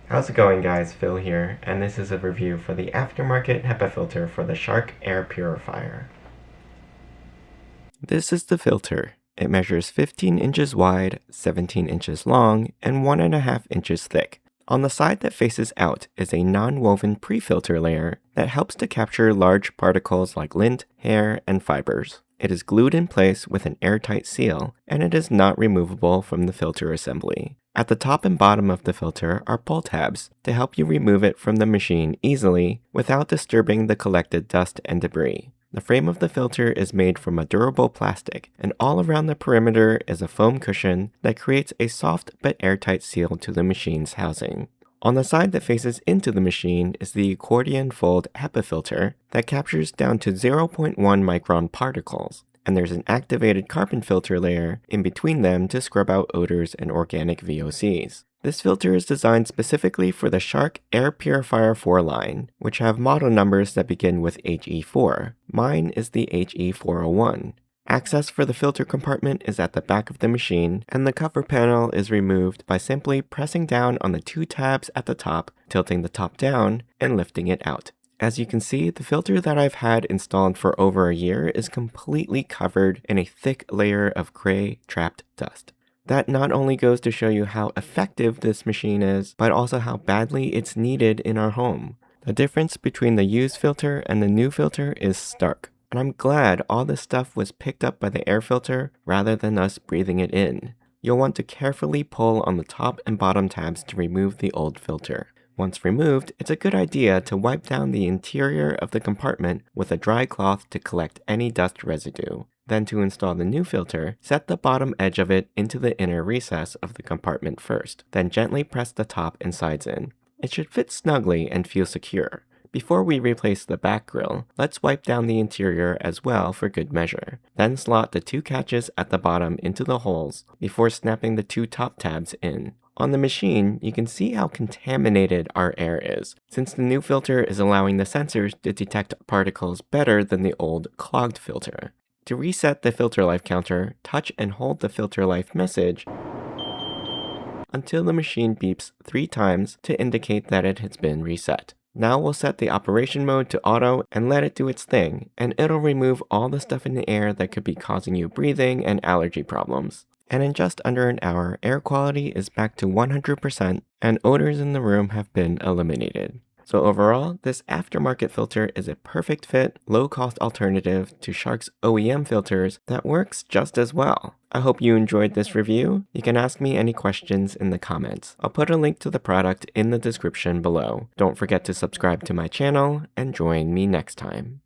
How's it going, guys? Phil here, and this is a review for the Aftermarket HEPA filter for the Shark Air Purifier. This is the filter. It measures 15 inches wide, 17 inches long, and 1.5 inches thick. On the side that faces out is a non-woven pre-filter layer that helps to capture large particles like lint, hair, and fibers. It is glued in place with an airtight seal, and it is not removable from the filter assembly. At the top and bottom of the filter are pull tabs to help you remove it from the machine easily without disturbing the collected dust and debris. The frame of the filter is made from a durable plastic, and all around the perimeter is a foam cushion that creates a soft but airtight seal to the machine's housing. On the side that faces into the machine is the accordion fold HEPA filter that captures down to 0.1 micron particles, and there's an activated carbon filter layer in between them to scrub out odors and organic VOCs. This filter is designed specifically for the Shark Air Purifier 4 line, which have model numbers that begin with HE4. Mine is the HE401. Access for the filter compartment is at the back of the machine, and the cover panel is removed by simply pressing down on the two tabs at the top, tilting the top down, and lifting it out. As you can see, the filter that I've had installed for over a year is completely covered in a thick layer of gray trapped dust. That not only goes to show you how effective this machine is, but also how badly it's needed in our home. The difference between the used filter and the new filter is stark. And I'm glad all this stuff was picked up by the air filter rather than us breathing it in. You'll want to carefully pull on the top and bottom tabs to remove the old filter. Once removed, it's a good idea to wipe down the interior of the compartment with a dry cloth to collect any dust residue. Then to install the new filter, set the bottom edge of it into the inner recess of the compartment first, then gently press the top and sides in. It should fit snugly and feel secure. Before we replace the back grill, let's wipe down the interior as well for good measure. Then slot the two catches at the bottom into the holes before snapping the two top tabs in. On the machine, you can see how contaminated our air is, since the new filter is allowing the sensors to detect particles better than the old clogged filter. To reset the filter life counter, touch and hold the filter life message until the machine beeps 3 times to indicate that it has been reset. Now we'll set the operation mode to auto and let it do its thing, and it'll remove all the stuff in the air that could be causing you breathing and allergy problems. And in just under an hour, air quality is back to 100% and odors in the room have been eliminated. So overall, this aftermarket filter is a perfect fit, low-cost alternative to Shark's OEM filters that works just as well. I hope you enjoyed this review. You can ask me any questions in the comments. I'll put a link to the product in the description below. Don't forget to subscribe to my channel and join me next time.